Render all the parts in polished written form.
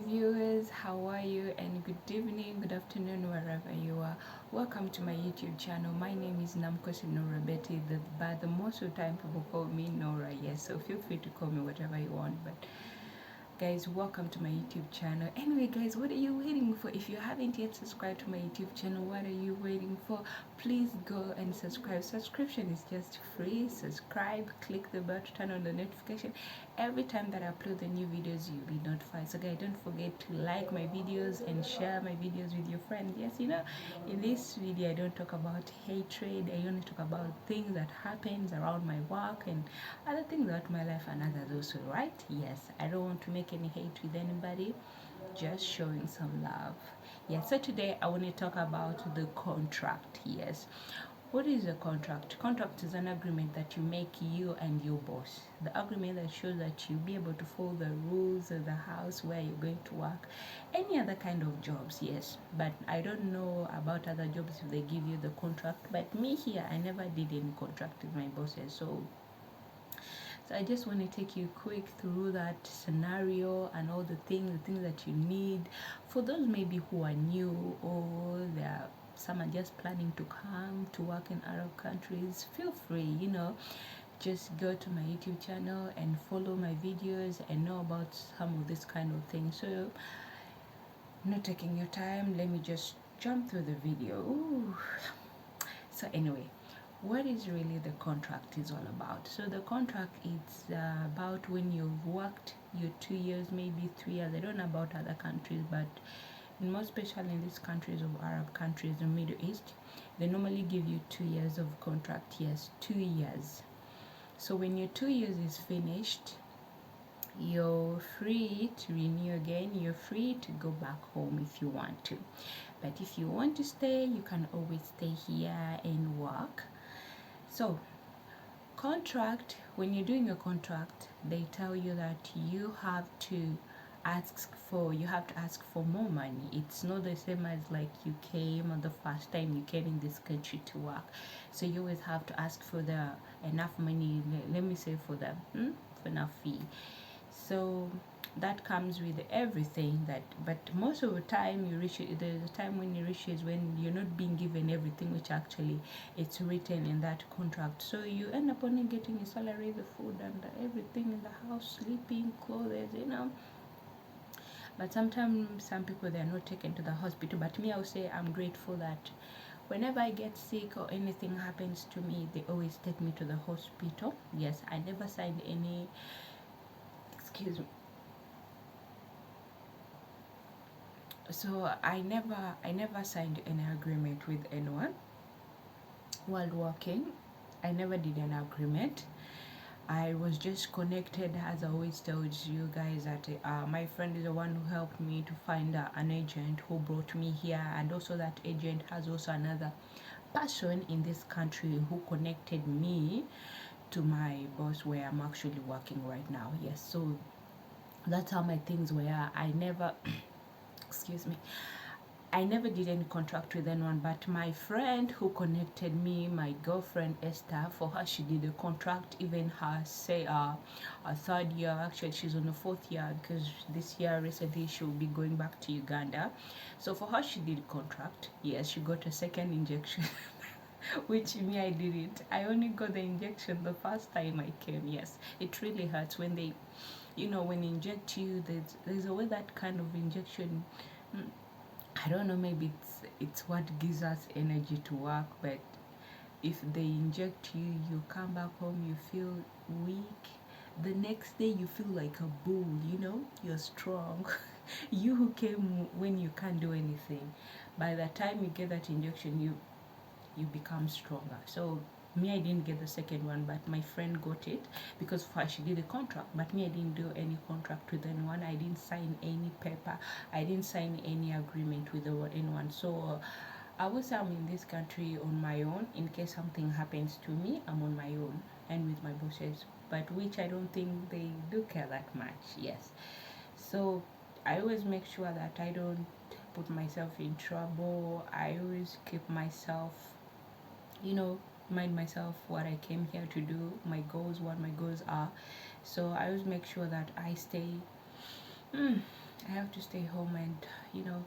viewers, how are you? And good evening, good afternoon, wherever you are. Welcome to my YouTube channel. My name is Namkosi Nora Betty, but the most of the time people call me Nora. Yes, so feel free to call me whatever you want. But guys, welcome to my YouTube channel. Anyway guys, what are you waiting for? If you haven't yet subscribed to my YouTube channel, what are you waiting for? Please go and subscribe. Subscription is just free. Subscribe, click the bell to turn on the notification. Every time that I upload the new videos, you'll be notified. So guys, don't forget to like my videos and share my videos with your friends. Yes, in this video I don't talk about hatred. I only talk about things that happens around my work and other things about my life and others also, right? Yes, I don't want to make any hate with anybody, just showing some love. Yes, so today I want to talk about the contract. Yes, what is a contract? Contract is an agreement that you make, you and your boss. The agreement that shows that you'll be able to follow the rules of the house where you're going to work. Any other kind of jobs, yes. But I don't know about other jobs if they give you the contract. But me here, I never did any contract with my bosses. So I just want to take you quick through that scenario and all the things that you need. For those maybe who are new or they're someone just planning to come to work in Arab countries, feel free, just go to my YouTube channel and follow my videos and know about some of this kind of things. So not taking your time, let me just jump through the video. Ooh. So anyway, what is really the contract is all about? So the contract is about when you've worked your 2 years, maybe 3 years. I don't know about other countries, but most especially in these countries of Arab countries, the Middle East, they normally give you 2 years of contract. Yes, 2 years. So when your 2 years is finished, you're free to renew again. You're free to go back home if you want to. But if you want to stay, you can always stay here and work. So contract, when you're doing a contract, they tell you that you have to ask for more money. It's not the same as like you came on the first time you came in this country to work. So you always have to ask for the enough money, let me say for the for enough fee. So that comes with everything, that but most of the time you reach it, there's a time when you reach is when you're not being given everything which actually it's written in that contract. So you end up only getting your salary, the food and everything in the house, sleeping, clothes. But sometimes some people, they are not taken to the hospital. But me, I would say I'm grateful that whenever I get sick or anything happens to me, they always take me to the hospital. Yes, I never signed any, excuse me, so I never signed any agreement with anyone while working. I never did an agreement. I was just connected, as I always told you guys, that my friend is the one who helped me to find an agent who brought me here, and also that agent has also another person in this country who connected me to my boss where I'm actually working right now. Yes, so that's how my things were. I never excuse me, I never did any contract with anyone, but my friend who connected me, my girlfriend Esther, for her she did a contract. Even her, say, a third year, actually she's on the fourth year because this year recently she'll be going back to Uganda. So for her she did a contract. Yes, she got a second injection. Which me, I didn't. I only got the injection the first time I came. Yes, it really hurts when they, when they inject you. There's a way that kind of injection. I don't know, maybe it's what gives us energy to work, but if they inject you, you come back home, you feel weak. The next day you feel like a bull, you're strong. You who came when you can't do anything. By the time you get that injection, you become stronger. So me, I didn't get the second one, but my friend got it because first she did a contract. But me, I didn't do any contract with anyone. I didn't sign any paper. I didn't sign any agreement with anyone. So I would say I'm in this country on my own. In case something happens to me, I'm on my own and with my bosses. But which I don't think they do care that much. Yes. So I always make sure that I don't put myself in trouble. I always keep myself, mind myself what I came here to do, my goals, what my goals are. So I always make sure that I stay I have to stay home and, you know,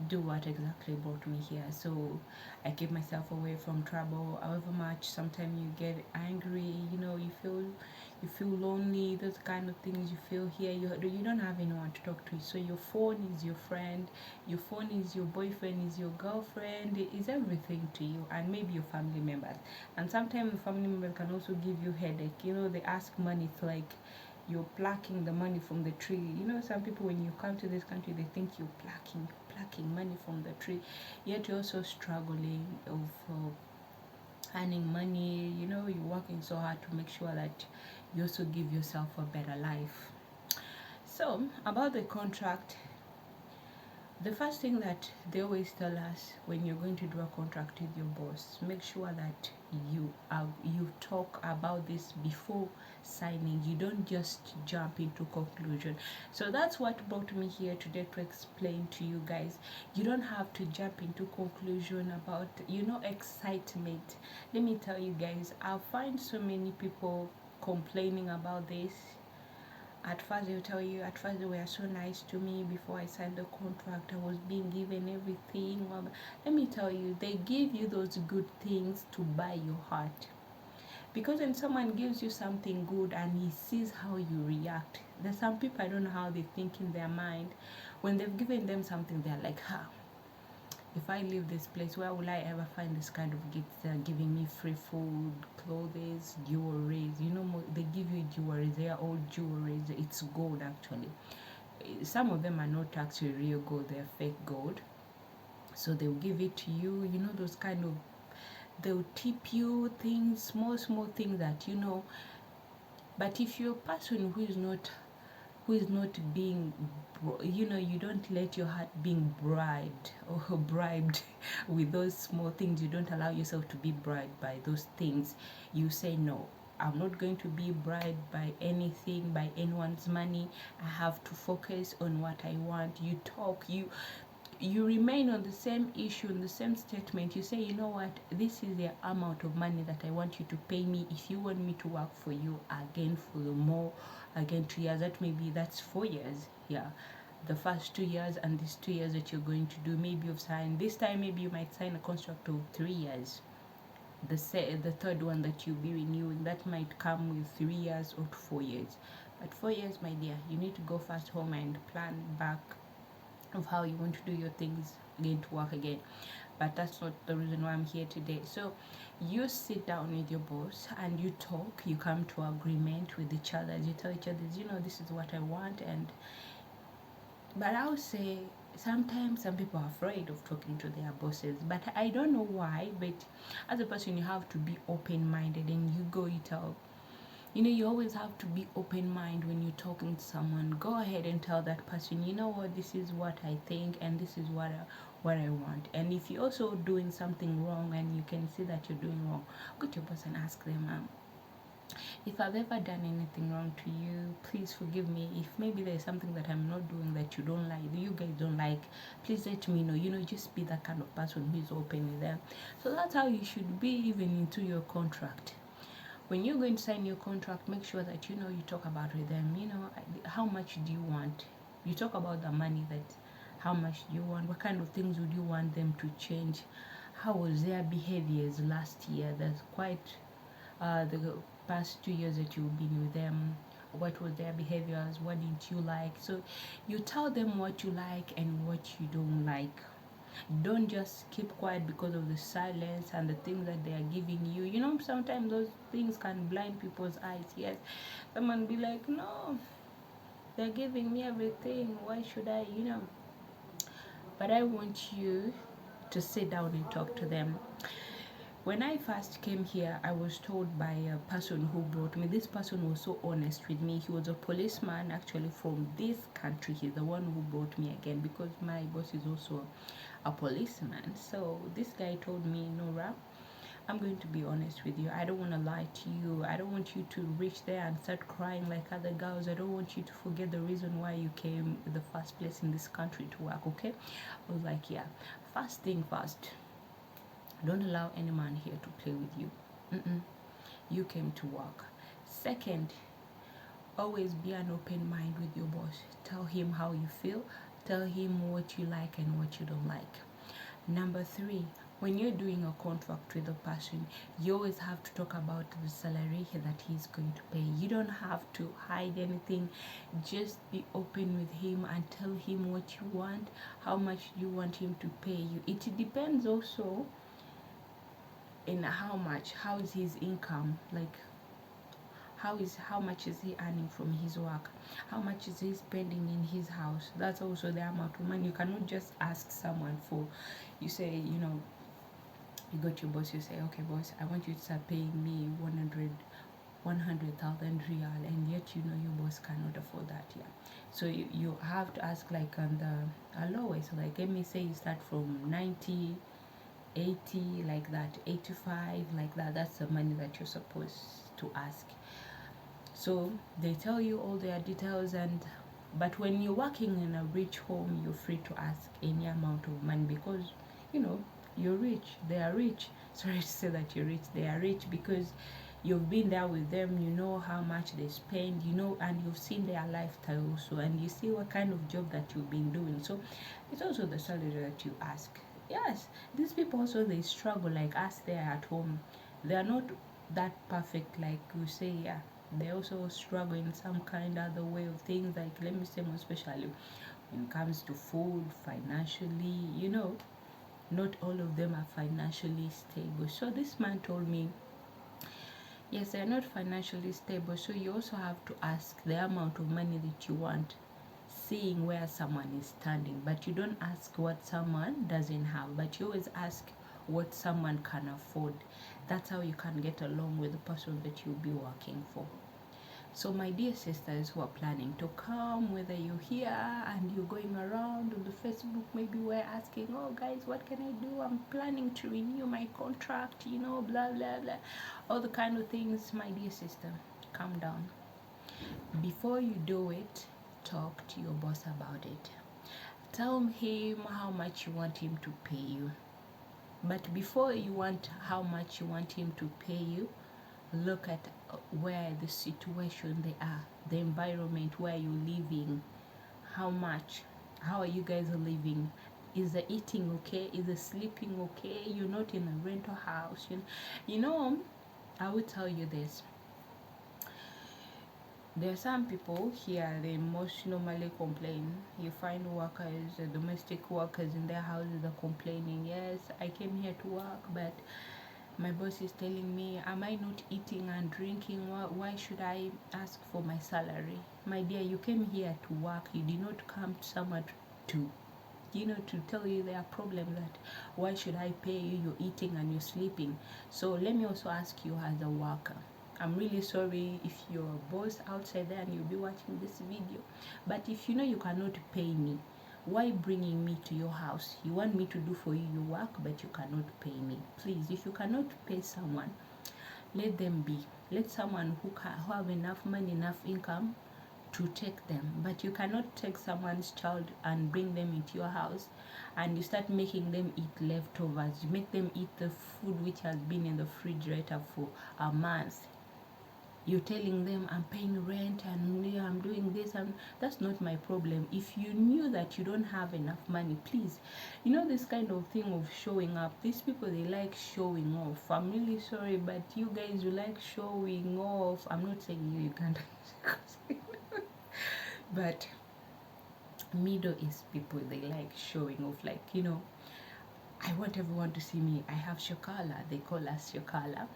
do what exactly brought me here. So I keep myself away from trouble. However much sometimes you get angry, you know, you feel lonely, those kind of things you feel here. You don't have anyone to talk to. So your phone is your friend, your phone is your boyfriend, is your girlfriend, is everything to you, and maybe your family members. And sometimes the family members can also give you headache. You know, they ask money. It's like you're plucking the money from the tree. You know, some people when you come to this country, they think you're plucking money from the tree, yet you're also struggling of earning money. You know, you're working so hard to make sure that you also give yourself a better life. So about the contract, the first thing that they always tell us when you're going to do a contract with your boss, make sure that you talk about this before signing. You don't just jump into conclusion. So that's what brought me here today, to explain to you guys. You don't have to jump into conclusion about, you know, excitement. Let me tell you guys, I find so many people complaining about this. At first they'll tell you, at first they were so nice to me before I signed the contract. I was being given everything. Well, let me tell you, they give you those good things to buy your heart. Because when someone gives you something good and he sees how you react, there's some people, I don't know how they think in their mind. When they've given them something, they're like, if I leave this place, where will I ever find this kind of gifts? They're giving me free food, clothes, jewelries. You know, they give you jewelries. They are all jewelries. It's gold, actually. Some of them are not actually real gold. They're fake gold. So they'll give it to you. You know, those kind of, they'll tip you things, small things that, you know. But if you're a person who is not being, you know, you don't let your heart being bribed or bribed with those small things. You don't allow yourself to be bribed by those things. You say, no, I'm not going to be bribed by anything, by anyone's money. I have to focus on what I want. You talk, you remain on the same issue, on the same statement. You say, you know what, this is the amount of money that I want you to pay me. If you want me to work for you again for the more, again 2 years, that's 4 years. Yeah, the first 2 years and these 2 years that you're going to do, maybe you've signed this time, maybe you might sign a contract of 3 years. The third one that you'll be renewing, that might come with 3 years or 4 years. But 4 years, my dear, you need to go first home and plan back of how you want to do your things again, to work again. But that's not the reason why I'm here today. So you sit down with your boss and you talk, you come to agreement with each other. You tell each other, you know, this is what I want. And but I would say sometimes some people are afraid of talking to their bosses, but I don't know why. But as a person, you have to be open-minded, and you tell, you know, you always have to be open-minded when you're talking to someone. Go ahead and tell that person, you know what, this is what I think, and this is what I want. And if you're also doing something wrong and you can see that you're doing wrong, go to your boss and ask them, if I've ever done anything wrong to you, please forgive me. If maybe there's something that I'm not doing that you don't like, you guys don't like, please let me know. You know, just be that kind of person who is open with them. So that's how you should be, even into your contract. When you're going to sign your contract, make sure that, you know, you talk about with them, you know, how much do you want? You talk about the money, that how much do you want? What kind of things would you want them to change? How was their behaviors last year? That's quite the past 2 years that you've been with them. What was their behaviors? What didn't you like? So you tell them what you like and what you don't like. Don't just keep quiet because of the silence and the things that they are giving you. You know, sometimes those things can blind people's eyes. Yes, someone be like, no, they're giving me everything, why should I, you know? But I want you to sit down and talk to them. When I first came here, I was told by a person who brought me. This person was so honest with me. He was a policeman, actually, from this country. He's the one who brought me again, because my boss is also a policeman. So this guy told me, Nora, I'm going to be honest with you. I don't want to lie to you. I don't want you to reach there and start crying like other girls. I don't want you to forget the reason why you came in the first place in this country to work, okay? I was like, yeah. First thing first, don't allow any man here to play with you. You came to work. Second, always be an open mind with your boss. Tell him how you feel. Tell him what you like and what you don't like. Number 3, when you're doing a contract with a person, you always have to talk about the salary that he's going to pay. You don't have to hide anything. Just be open with him and tell him what you want, how much you want him to pay you. It depends also in how is his income, like how much is he earning from his work, how much is he spending in his house. That's also the amount of money. You cannot just ask someone for, you say, you go to your boss, you say, okay boss, I want you to start paying me 100,000 real, and yet your boss cannot afford that. Yeah, so you have to ask like on the lowest, like let me say you start from 90, 80, like that, 85, like that. That's the money that you're supposed to ask. So they tell you all their details, but when you're working in a rich home, you're free to ask any amount of money, because you're rich, they are rich. Sorry to say that you're rich, they are rich, because you've been there with them, you know how much they spend, and you've seen their lifestyle also, and you see what kind of job that you've been doing. So it's also the salary that you ask. Yes, these people also, they struggle like us there at home. They are not that perfect, like you say. Yeah, they also struggle in some kind of other way of things, like let me say more especially when it comes to food, financially, not all of them are financially stable. So this man told me, yes, they're not financially stable, so you also have to ask the amount of money that you want, seeing where someone is standing. But you don't ask what someone doesn't have, but you always ask what someone can afford. That's how you can get along with the person that you'll be working for. So my dear sisters who are planning to come, whether you're here and you're going around on the Facebook, maybe we're asking, oh guys, what can I do? I'm planning to renew my contract, blah, blah, blah. All the kind of things. My dear sister, calm down. Before you do it, talk to your boss about it. Tell him how much you want him to pay you. But before you want how much you want him to pay you, look at where the situation they are, the environment where you're living, how are you guys living, is the eating okay, is the sleeping okay, you're not in a rental house. I will tell you this, there are some people here, they most normally complain. You find workers, domestic workers in their houses are complaining, yes, I came here to work, but my boss is telling me, am I not eating and drinking? Why should I ask for my salary? My dear, you came here to work. You did not come to someone to tell you their problem, that why should I pay you? You're eating and you're sleeping. So let me also ask you as a worker. I'm really sorry if you're a boss outside there and you'll be watching this video. But if you cannot pay me, why bringing me to your house? You want me to do for you your work, but you cannot pay me. Please, if you cannot pay someone, let them be. Let someone who have enough money, enough income to take them. But you cannot take someone's child and bring them into your house and you start making them eat leftovers. You make them eat the food which has been in the refrigerator for a month. You're telling them, I'm paying rent and I'm doing this, and that's not my problem. If you knew that you don't have enough money, please, this kind of thing of showing up, these people, they like showing off. I'm really sorry, but you guys, you like showing off. I'm not saying you can't but Middle East people, they like showing off, like, I want everyone to see me. I have shokala, they call us shokala.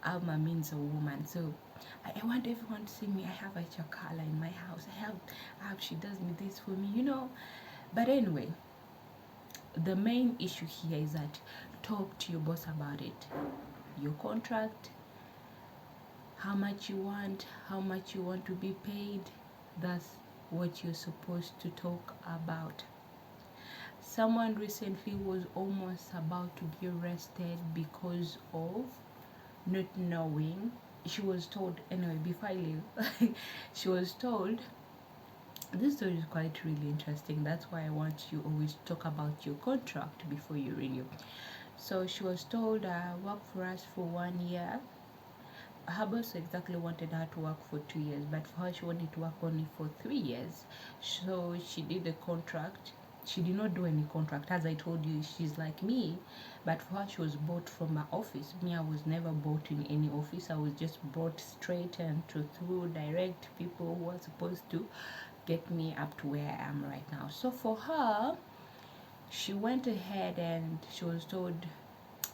Alma means a woman, so I want everyone to see me. I have a chakala in my house. I have, she does me this for me, But anyway, the main issue here is that talk to your boss about it. Your contract, how much you want to be paid. That's what you're supposed to talk about. Someone recently was almost about to get arrested because of not knowing. She was told, anyway, before I leave, she was told, this story is quite really interesting. That's why I want you always talk about your contract before you renew. So she was told, work for us for 1 year. her boss exactly wanted her to work for 2 years, but for her she wanted to work only for 3 years. So she did a contract. She did not do any contract. As I told you, she's like me, but for her she was bought from my office. Me, I was never bought in any office. I was just brought straight and through direct people who are supposed to get me up to where I am right now. So for her, she went ahead and she was told,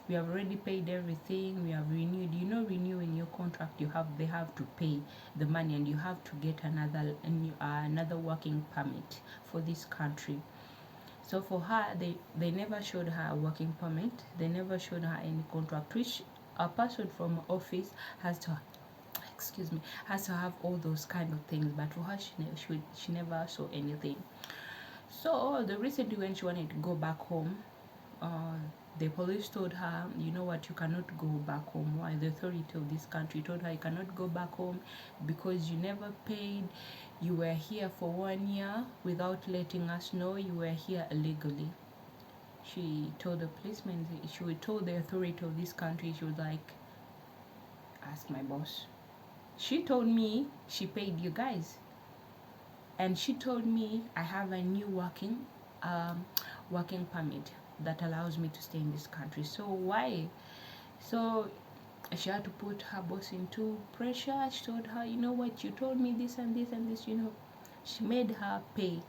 we have already paid everything, we have renewed. You know, renewing your contract, they have to pay the money, and you have to get another working permit for this country. So for her, they never showed her a working permit, they never showed her any contract, which a person from office has to have all those kind of things, but for her she never saw anything. So the recently, when she wanted to go back home, uh, the police told her, you know what, you cannot go back home. Why? The authority of this country told her, you cannot go back home because you never paid. You were here for 1 year without letting us know. You were here illegally. She told the policeman, she told the authority of this country, she was like, ask my boss. She told me she paid you guys, and she told me I have a new working permit that allows me to stay in this country. So why? So she had to put her boss into pressure. She told her, you know what, you told me this and this and this, you know. She made her pay,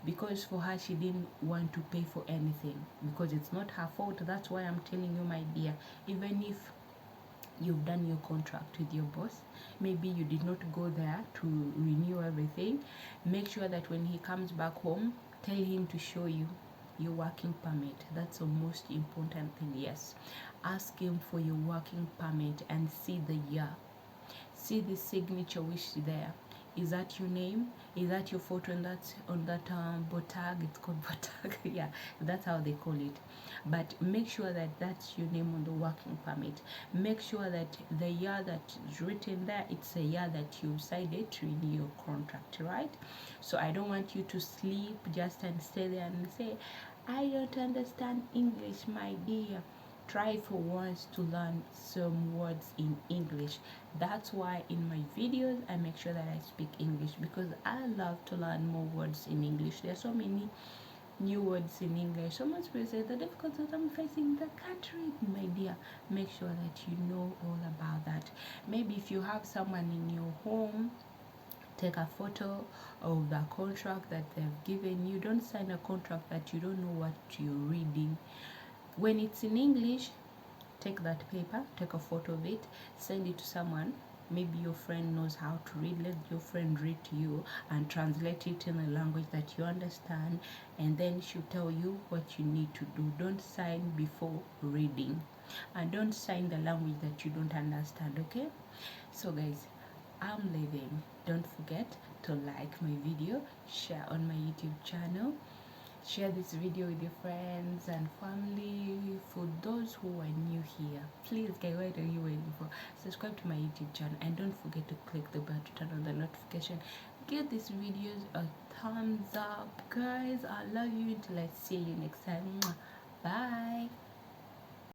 because for her she didn't want to pay for anything, because it's not her fault. That's why I'm telling you, my dear, even if you've done your contract with your boss, maybe you did not go there to renew everything, make sure that when he comes back home, tell him to show you your working permit. That's the most important thing. Yes, ask him for your working permit and see the year, see the signature which is there. Is that your name? Is that your photo on that botag? It's called botag. Yeah, that's how they call it. But make sure that that's your name on the working permit. Make sure that the year that is written there, it's a year that you decided to renew your contract, right? So I don't want you to sleep just and stay there and say, I don't understand English, my dear. Try for once to learn some words in English. That's why in my videos I make sure that I speak English, because I love to learn more words in English. There are so many new words in English. So much people say the difficulties I'm facing in the country. My dear, make sure that you know all about that. Maybe if you have someone in your home, take a photo of the contract that they've given you. Don't sign a contract that you don't know what you're reading. When it's in English, take that paper, take a photo of it, send it to someone. Maybe your friend knows how to read. Let your friend read to you and translate it in a language that you understand, and then she'll tell you what you need to do. Don't sign before reading, and don't sign the language that you don't understand, okay? So guys, I'm leaving. Don't forget to like my video, share on my YouTube channel, share this video with your friends and family. For those who are new here, please guys, what are you waiting for? Subscribe to my YouTube channel, and don't forget to click the bell to turn on the notification. Give these videos a thumbs up, guys. I love you. Until I see you next time. Bye.